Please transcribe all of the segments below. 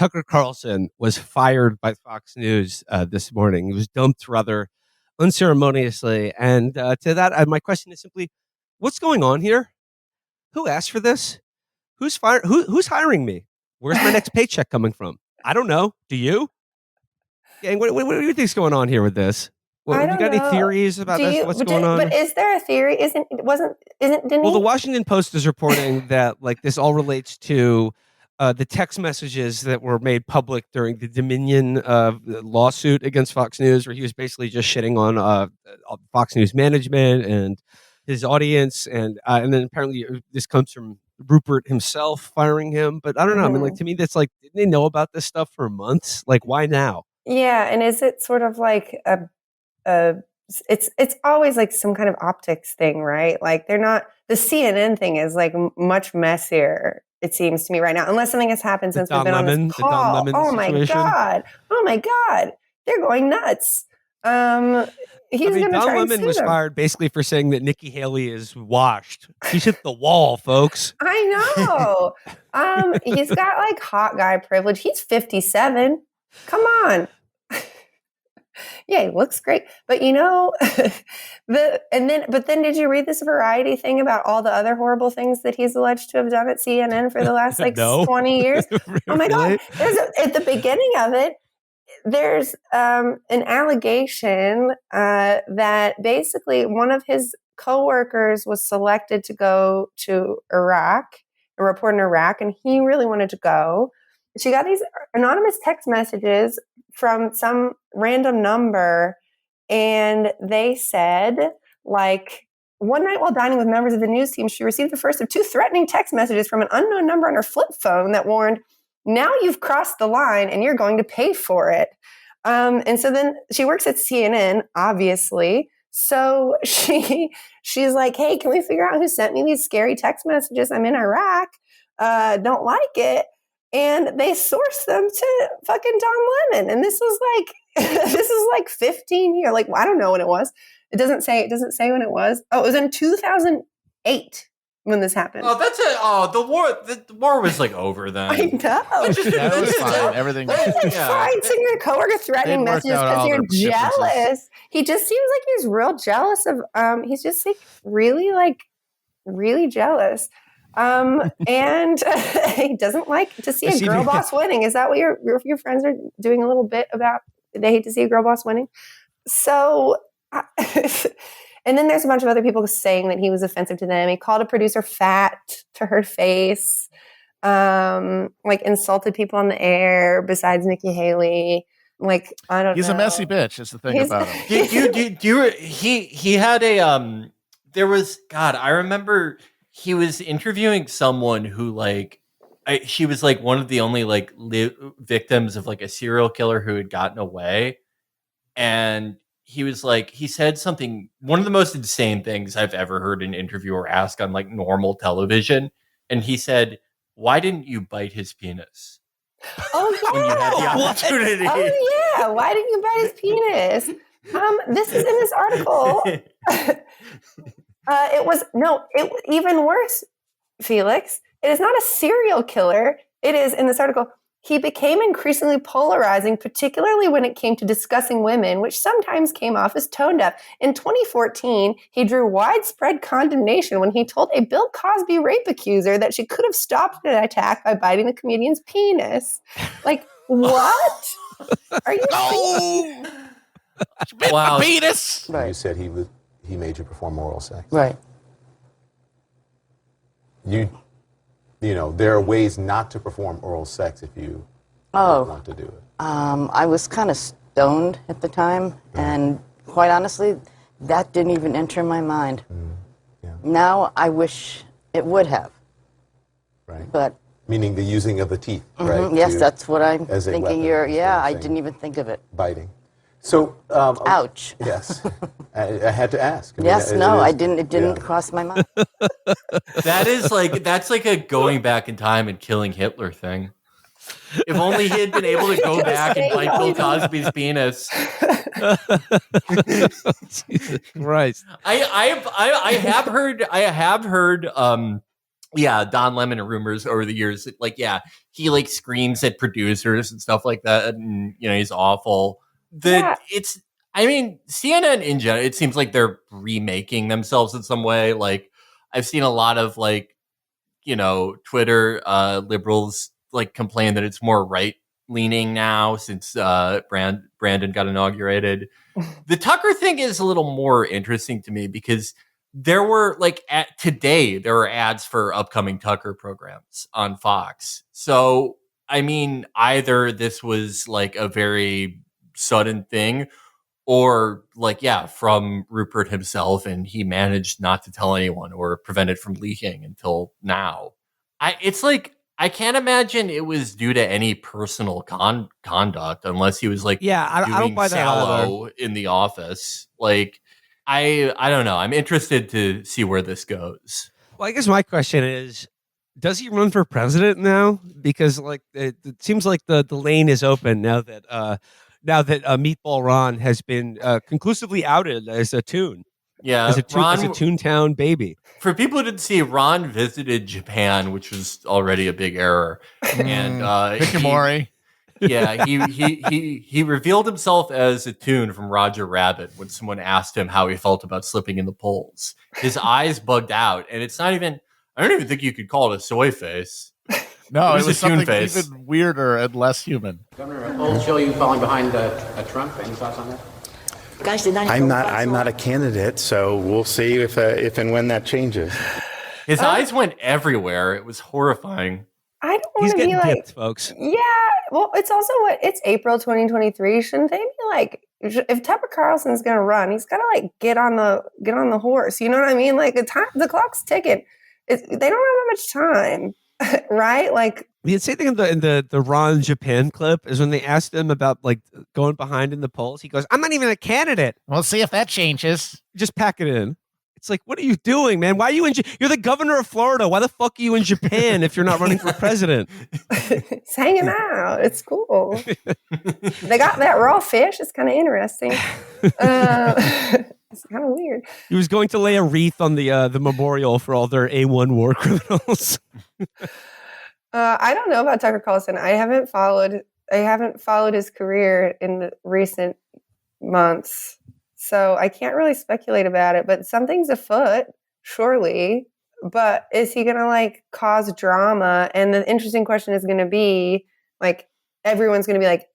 Tucker Carlson was fired by Fox News this morning. He was dumped rather unceremoniously. And to that, my question is simply, what's going on here? Who asked for this? Who's hiring me? Where's my next paycheck coming from? I don't know. Do you? Gang, what do you think's going on here with this? Well, you got any theories about this? What's going on? But is there a theory? Didn't Well, the Washington Post is reporting that like this all relates to the text messages that were made public during the Dominion lawsuit against Fox News, where he was basically just shitting on Fox News management and his audience, and then apparently this comes from Rupert himself firing him. But I don't know. I mean, like to me, that's like, didn't they know about this stuff for months? Like, why now? Yeah, and is it sort of like it's always like some kind of optics thing, right? Like the CNN thing is like much messier, it seems to me right now, unless something has happened since we've been on this call. Oh my God, they're going nuts. Don Lemon was fired basically for saying that Nikki Haley is washed. He's hit the wall, folks. I know. He's got like hot guy privilege. He's 57. Come on. Yeah, he looks great. But you know, but then did you read this Variety thing about all the other horrible things that he's alleged to have done at CNN for the last 20 years? Oh my God. At the beginning of it, there's an allegation that basically one of his coworkers was selected to go to Iraq and report in Iraq, and he really wanted to go. She got these anonymous text messages from some random number, and they said, like, one night while dining with members of the news team, she received the first of 2 threatening text messages from an unknown number on her flip phone that warned, "Now you've crossed the line and you're going to pay for it." And so then she works at CNN, obviously. So she's like, "Hey, can we figure out who sent me these scary text messages? I'm in Iraq. Don't like it." And they sourced them to fucking Don Lemon. And this was like 15 years. Like, I don't know when it was. It doesn't say when it was. Oh, it was in 2008 when this happened. Oh, that's it. Oh, the war was like over then. I know. That was fine. Everything was fine. Sending your coworker threatening messages because you're jealous. He just seems like he's real jealous of, he's just like really jealous. And he doesn't like to see a girl boss winning. Is that what your friends are doing a little bit about? They hate to see a girl boss winning. So, and then there's a bunch of other people saying that he was offensive to them. He called a producer fat to her face, like insulted people on the air besides Nikki Haley. Like, I don't know. He's a messy bitch is the thing about him. He had a, there was, God, I remember he was interviewing someone who she was like one of the only victims of like a serial killer who had gotten away. And he was like, he said something, one of the most insane things I've ever heard an interviewer ask on like normal television. And he said, "Why didn't you bite his penis?" Oh yeah. When you had the opportunity. Oh yeah. Why didn't you bite his penis? This is in this article. It was even worse, Felix. It is not a serial killer. It is, in this article, he became increasingly polarizing, particularly when it came to discussing women, which sometimes came off as tone deaf. In 2014, he drew widespread condemnation when he told a Bill Cosby rape accuser that she could have stopped an attack by biting the comedian's penis. Like, what? Are you No! Wow. Penis! Right. You said he made you perform oral sex. Right. You know, there are ways not to perform oral sex if you don't want to do it. I was kind of stoned at the time, and quite honestly, that didn't even enter my mind. Yeah. Now I wish it would have. Right. But meaning the using of the teeth, right? Yes, that's what I'm thinking. I thing. didn't even think of it. Biting. So, ouch. Yes, I had to ask. I didn't. It didn't cross my mind. That's like a going back in time and killing Hitler thing. If only he had been able to go back and bite Bill Cosby's penis. Jesus Christ! I have heard yeah, Don Lemon rumors over the years. Like, yeah, he like screams at producers and stuff like that, and he's awful. I mean, CNN in general, it seems like they're remaking themselves in some way. Like, I've seen a lot of like, Twitter liberals like complain that it's more right leaning now since Brandon got inaugurated. The Tucker thing is a little more interesting to me because there were like today there were ads for upcoming Tucker programs on Fox. So I mean, either this was like a very sudden thing, or like, yeah, from Rupert himself, and he managed not to tell anyone or prevent it from leaking until now. It's like, I can't imagine it was due to any personal conduct unless he was like, I don't buy that sallow in the office. Like, I don't know. I'm interested to see where this goes. Well, I guess my question is, does he run for president now? Because like it seems like the lane is open now that Meatball Ron has been conclusively outed as a Toon. Yeah, as a Toontown baby. For people who didn't see, Ron visited Japan, which was already a big error. And Hikimori. Yeah, he revealed himself as a Toon from Roger Rabbit when someone asked him how he felt about slipping in the polls. His eyes bugged out, and it's not even. I don't even think you could call it a soy face. No, it was a something face. even weirder and less human. Governor, polls show you falling behind Trump. Any thoughts on that? Guys, I'm not a candidate, so we'll see if and when that changes. His eyes went everywhere. It was horrifying. I don't want to be like, dipped, folks. Yeah, well, it's also it's April 2023. Shouldn't they be like, if Tucker Carlson's going to run, he's got to like get on the horse. You know what I mean? Like the clock's ticking. They don't have that much time, right? Like the same thing in the Ron Japan clip is when they asked him about like going behind in the polls. He goes, "I'm not even a candidate." We'll see if that changes. Just pack it in. It's like, what are you doing, man? Why are you you're the governor of Florida. Why the fuck are you in Japan if you're not running for president? It's hanging out. It's cool. They got that raw fish. It's kind of interesting. It's kind of weird. He was going to lay a wreath on the memorial for all their A1 war criminals. I don't know about Tucker Carlson. I haven't followed his career in the recent months. So I can't really speculate about it, but something's afoot, surely. But is he going to like cause drama? And the interesting question is going to be like, everyone's going to be like,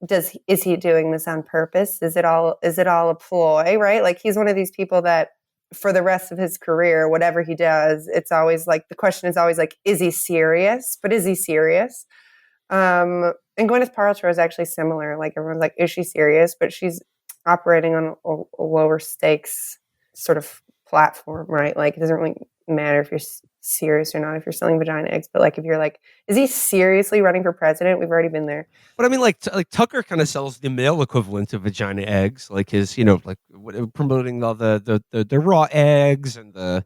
is he doing this on purpose? Is it all a ploy? Right? Like he's one of these people that for the rest of his career, whatever he does, it's always like, the question is always like, is he serious? But is he serious? And Gwyneth Paltrow is actually similar. Like everyone's like, is she serious? But she's operating on a lower stakes sort of platform, right? Like it doesn't really matter if you're serious or not, if you're selling vagina eggs, but like if you're like, is he seriously running for president? We've already been there. But I mean, like Tucker kind of sells the male equivalent of vagina eggs, like his, like promoting all the raw eggs and the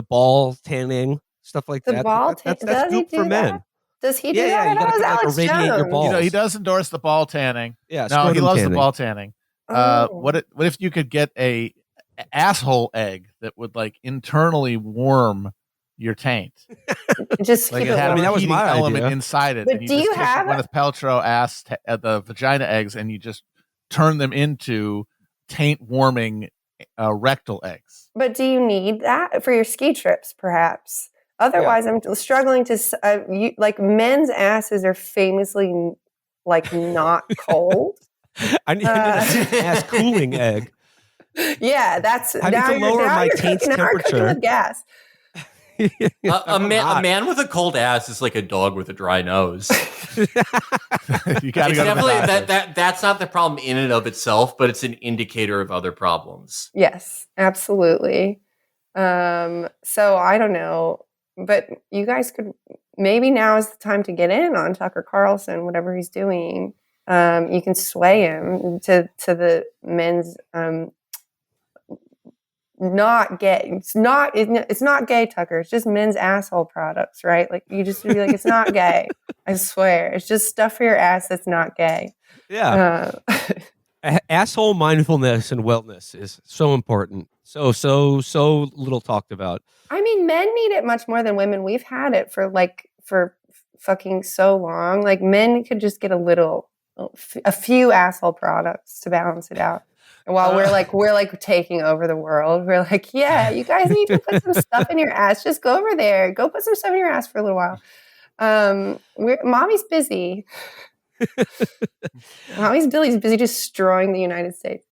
ball tanning stuff like that. That's good for men. Does he do that? You gotta Alex irradiate your balls. He does endorse the ball tanning. Yeah, no, he loves tanning. the ball tanning. What if you could get a asshole egg that would like internally warm your taint? Just like keep it had it a that was heating my element idea. inside it. But and you do just you have Gwyneth Paltrow ass the vagina eggs, and you just turn them into taint warming rectal eggs. But do you need that for your ski trips, perhaps? Otherwise, I'm struggling to like men's asses are famously like not cold. I need an ass cooling egg. Yeah, that's I need to lower my taint's temperature with gas. A man with a cold ass is like a dog with a dry nose. You gotta go definitely that's not the problem in and of itself, but it's an indicator of other problems. Yes, absolutely. So I don't know, but you guys could maybe now is the time to get in on Tucker Carlson, whatever he's doing. You can sway him to the men's not gay. It's not gay, Tucker. It's just men's asshole products, right? Like you just be like, it's not gay. I swear, it's just stuff for your ass that's not gay. Yeah. Asshole mindfulness and wellness is so important. So little talked about. I mean, men need it much more than women. We've had it for fucking so long. Like men could just get a few asshole products to balance it out. And while we're taking over the world, we're like, yeah, you guys need to put some stuff in your ass. Just go over there. Go put some stuff in your ass for a little while. Mommy's busy. Mommy's busy destroying the United States.